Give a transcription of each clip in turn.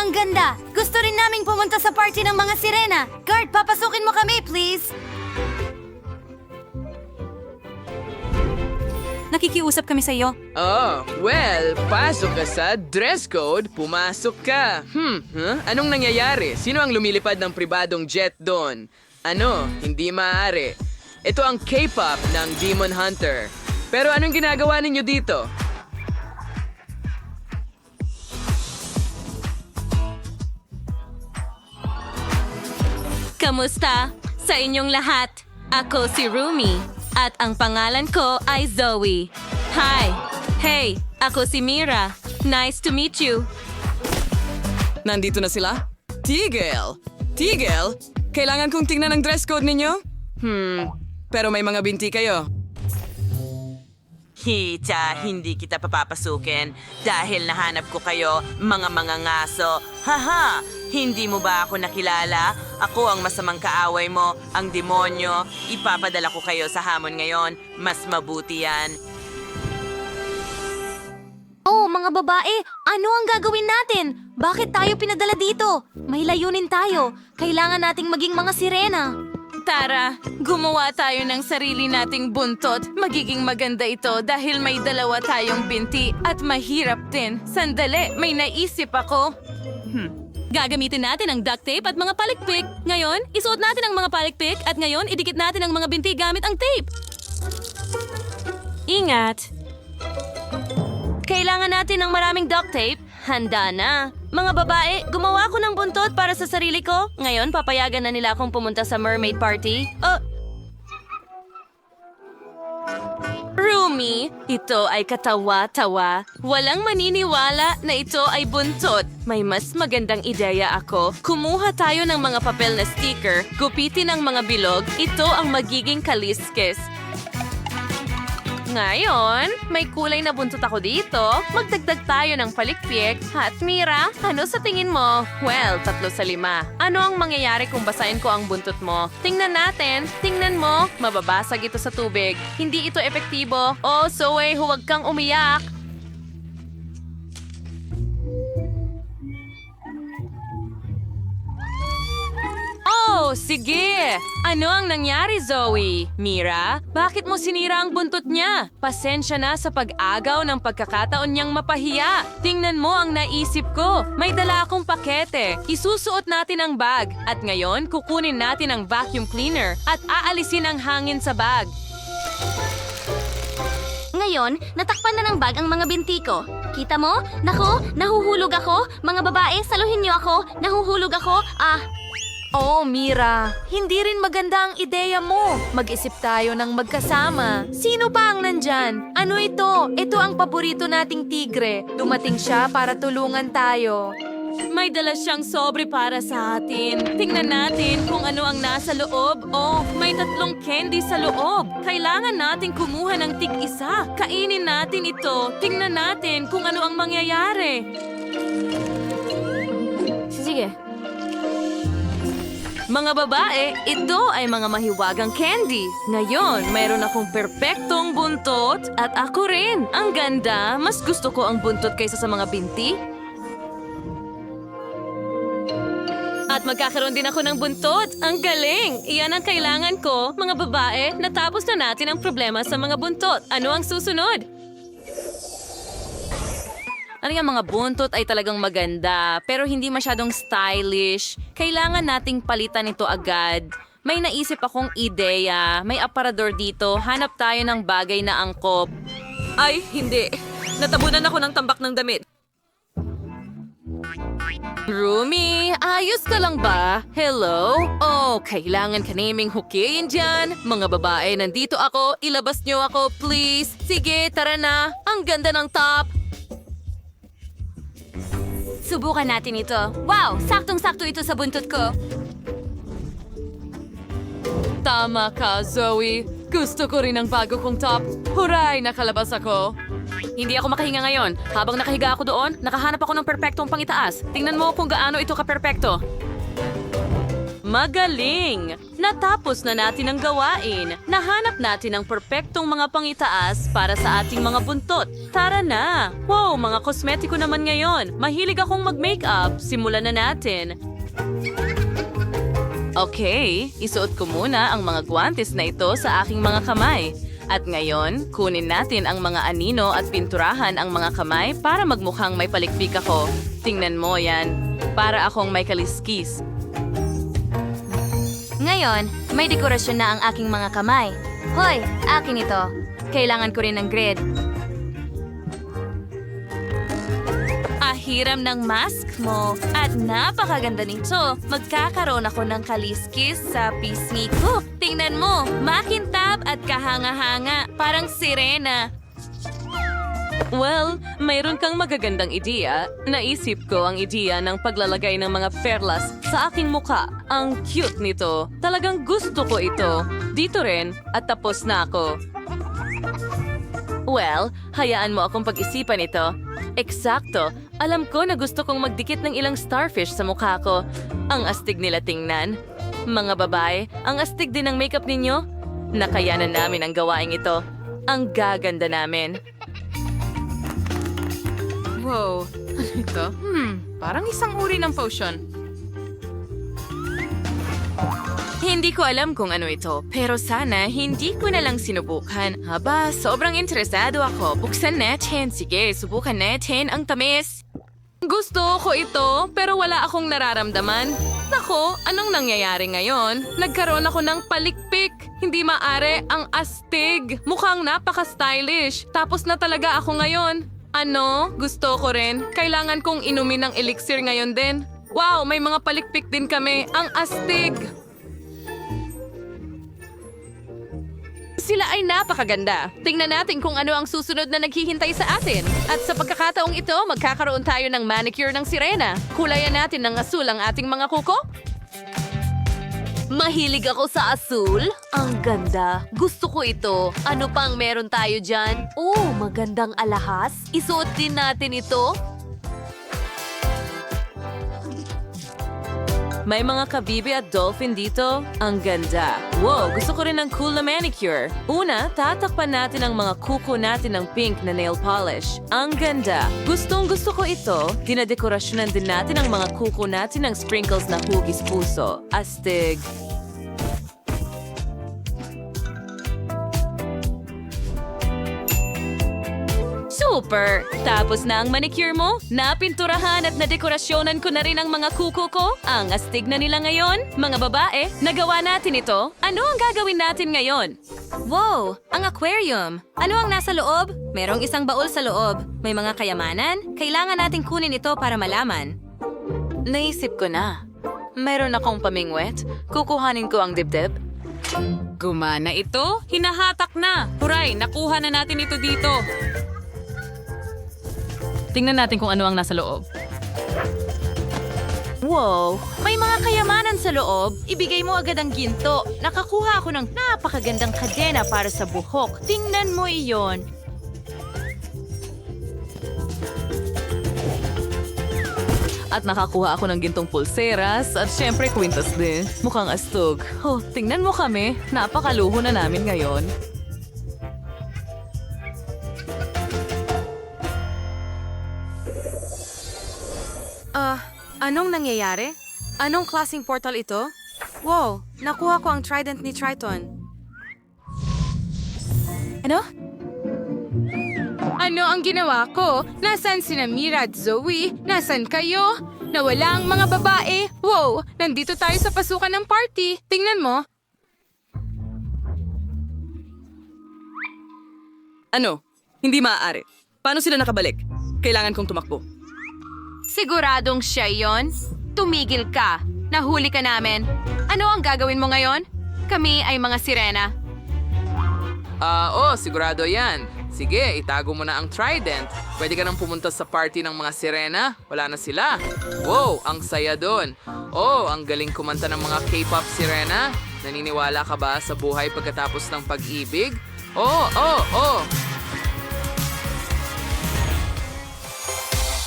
Ang ganda! Gusto rin naming pumunta sa party ng mga sirena. Guard, papasukin mo kami, please! Nakikiusap kami sa iyo. Oh, well, pasok ka sa dress code, pumasok ka. Anong nangyayari? Sino ang lumilipad ng pribadong jet doon? Ano? Hindi maaari. Ito ang K-pop ng Demon Hunter. Pero anong ginagawa ninyo dito? Kamusta? Sa inyong lahat, ako si Rumi at ang pangalan ko ay Zoe. Hi! Hey, ako si Mira. Nice to meet you. Nandito na sila? Tigil! Tigil? Kailangan kong tingnan ang dress code ninyo? Pero may mga binti kayo. Hita, hindi kita papapasukin dahil nahanap ko kayo, mga ngaso. Haha! Hindi mo ba ako nakilala? Ako ang masamang kaaway mo, ang demonyo. Ipapadala ko kayo sa hamon ngayon. Mas mabuti yan. Oh, mga babae, ano ang gagawin natin? Bakit tayo pinadala dito? May layunin tayo. Kailangan nating maging mga sirena. Tara, gumawa tayo ng sarili nating buntot. Magiging maganda ito dahil may dalawa tayong binti at mahirap din. Sandali, may naisip ako. Gagamitin natin ang duct tape at mga palikpik. Ngayon, isuot natin ang mga palikpik at ngayon, idikit natin ang mga binti gamit ang tape. Ingat! Kailangan natin ng maraming duct tape. Handa na. Mga babae, gumawa ko ng buntot para sa sarili ko. Ngayon, papayagan na nila akong pumunta sa mermaid party. Rumi, ito ay katawa-tawa. Walang maniniwala na ito ay buntot. May mas magandang ideya ako. Kumuha tayo ng mga papel na sticker, gupitin ang mga bilog. Ito ang magiging kaliskis. Ngayon, may kulay na buntot ako dito. Magdagdag tayo ng palikpik. At Mira, ano sa tingin mo? Well, 3 sa 5. Ano ang mangyayari kung basahin ko ang buntot mo? Tingnan natin. Tingnan mo. Mababasag ito sa tubig. Hindi ito epektibo. Oh, Zoe, huwag kang umiyak. Oh, sige! Ano ang nangyari, Zoe? Mira, bakit mo sinira ang buntot niya? Pasensya na sa pag-agaw ng pagkakataon niyang mapahiya. Tingnan mo ang naisip ko. May dala akong pakete. Isusuot natin ang bag. At ngayon, kukunin natin ang vacuum cleaner at aalisin ang hangin sa bag. Ngayon, natakpan na ng bag ang mga binti ko. Kita mo? Naku, nahuhulog ako. Mga babae, saluhin niyo ako. Nahuhulog ako. Oh, Mira, hindi rin maganda ang ideya mo. Mag-isip tayo ng magkasama. Sino pa ang nandyan? Ano ito? Ito ang paborito nating tigre. Dumating siya para tulungan tayo. May dala siyang sobre para sa atin. Tingnan natin kung ano ang nasa loob. Oh, may 3 candy sa loob. Kailangan natin kumuha ng tig-isa. Kainin natin ito. Tingnan natin kung ano ang mangyayari. Sige. Mga babae, ito ay mga mahiwagang candy. Ngayon, mayroon akong perpektong buntot at ako rin. Ang ganda, mas gusto ko ang buntot kaysa sa mga binti. At magkakaroon din ako ng buntot. Ang galing! Iyan ang kailangan ko. Mga babae, natapos na natin ang problema sa mga buntot. Ano ang susunod? Ano yung mga buntot ay talagang maganda, pero hindi masyadong stylish. Kailangan nating palitan ito agad. May naisip akong ideya. May aparador dito. Hanap tayo ng bagay na angkop. Ay, hindi. Natabunan ako ng tambak ng damit. Rumi, ayos ka lang ba? Hello? Oh, kailangan ka naming hukiin dyan. Mga babae, nandito ako. Ilabas niyo ako, please. Sige, tara na. Ang ganda ng top. Subukan natin ito. Wow, saktong-sakto ito sa buntot ko. Tama ka, Zoe. Gusto ko rin ang bago kong top. Huray, nakalabas ako. Hindi ako makahinga ngayon. Habang nakahiga ako doon, nakahanap ako ng perpektong pangitaas. Tingnan mo kung gaano ito ka-perpekto. Magaling! natapos na natin ang gawain. Nahanap natin ang perpektong mga pangitaas para sa ating mga buntot. Tara na! Wow, mga kosmetiko naman ngayon. Mahilig akong mag-makeup. Simulan na natin. Okay, isuot ko muna ang mga guwantes na ito sa aking mga kamay. At ngayon, kunin natin ang mga anino at pinturahan ang mga kamay para magmukhang may palikpik ako. Tingnan mo yan. Para akong may kaliskis. Ngayon, may dekorasyon na ang aking mga kamay. Hoy, akin ito. Kailangan ko rin ng grid. Ahiram ng mask mo at napakaganda nito. Magkakaroon ako ng kaliskis sa pisngi ko. Tingnan mo, makintab at kahanga-hanga. Parang sirena. Well, mayroon kang magagandang ideya. Naisip ko ang ideya ng paglalagay ng mga perlas sa aking muka. Ang cute nito. Talagang gusto ko ito. Dito rin at tapos na ako. Well, hayaan mo akong pag-isipan ito. Eksakto. Alam ko na gusto kong magdikit ng ilang starfish sa mukha ko. Ang astig nila tingnan. Mga babae, ang astig din ng makeup ninyo. Nakayanan namin ang gawaing ito. Ang gaganda namin. Wow, ano ito? Parang isang uri ng potion. Hindi ko alam kung ano ito, pero sana hindi ko na lang sinubukan. Haba, sobrang interesado ako. Buksan natin. Sige, subukan natin ang tamis. Gusto ko ito, pero wala akong nararamdaman. Nako, anong nangyayari ngayon? Nagkaroon ako ng palikpik. Hindi maaari, ang astig. Mukhang napaka-stylish. Tapos na talaga ako ngayon. Ano? Gusto ko rin. Kailangan kong inumin ng elixir ngayon din. Wow, may mga palikpik din kami. Ang astig! Sila ay napakaganda. Tingnan natin kung ano ang susunod na naghihintay sa atin. At sa pagkakataong ito, magkakaroon tayo ng manicure ng sirena. Kulayan natin ng asul ang ating mga kuko. Mahilig ako sa asul. Ang ganda. Gusto ko ito. Ano pang meron tayo dyan? Oh, magandang alahas. Isuot din natin ito. May mga kabibi at dolphin dito. Ang ganda. Wow, gusto ko rin ng cool na manicure. Una, tatakpan natin ang mga kuko natin ng pink na nail polish. Ang ganda. Gustong gusto ko ito. Dinadekorasyonan din natin ang mga kuko natin ng sprinkles na hugis puso. Astig. Super! Tapos na ang manicure mo? Napinturahan at nadekorasyonan ko na rin ang mga kuko ko? Ang astig na nila ngayon? Mga babae, nagawa natin ito. Ano ang gagawin natin ngayon? Wow! Ang aquarium! Ano ang nasa loob? Merong isang baul sa loob. May mga kayamanan? Kailangan nating kunin ito para malaman. Naisip ko na. Meron akong pamingwet. Kukuhanin ko ang dibdib. Gumana ito? Hinahatak na. Huray, nakuha na natin ito dito. Tingnan natin kung ano ang nasa loob. Wow! May mga kayamanan sa loob. Ibigay mo agad ang ginto. Nakakuha ako ng napakagandang kadena para sa buhok. Tingnan mo iyon. At nakakuha ako ng gintong pulseras at syempre kwintas din. Mukhang astog. Oh, tingnan mo kami. Napakaluho na namin ngayon. Anong nangyayari? Anong klaseng portal ito? Wow! Nakuha ko ang trident ni Triton. Ano? Ano ang ginawa ko? Nasaan sina Mira at Zoe? Nasaan kayo? Nawala ang mga babae? Wow! Nandito tayo sa pasukan ng party. Tingnan mo. Ano? Hindi maaari. Paano sila nakabalik? Kailangan kong tumakbo. Siguradong siya yon? Tumigil ka. Nahuli ka namin. Ano ang gagawin mo ngayon? Kami ay mga sirena. Sigurado yan. Sige, itago mo na ang trident. Pwede ka nang pumunta sa party ng mga sirena. Wala na sila. Wow, ang saya doon. Oh, ang galing kumanta ng mga K-pop sirena. Naniniwala ka ba sa buhay pagkatapos ng pag-ibig? Oh!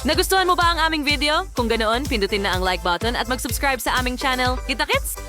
Nagustuhan mo ba ang aming video? Kung ganoon, pindutin na ang like button at mag-subscribe sa aming channel. Kita-kits!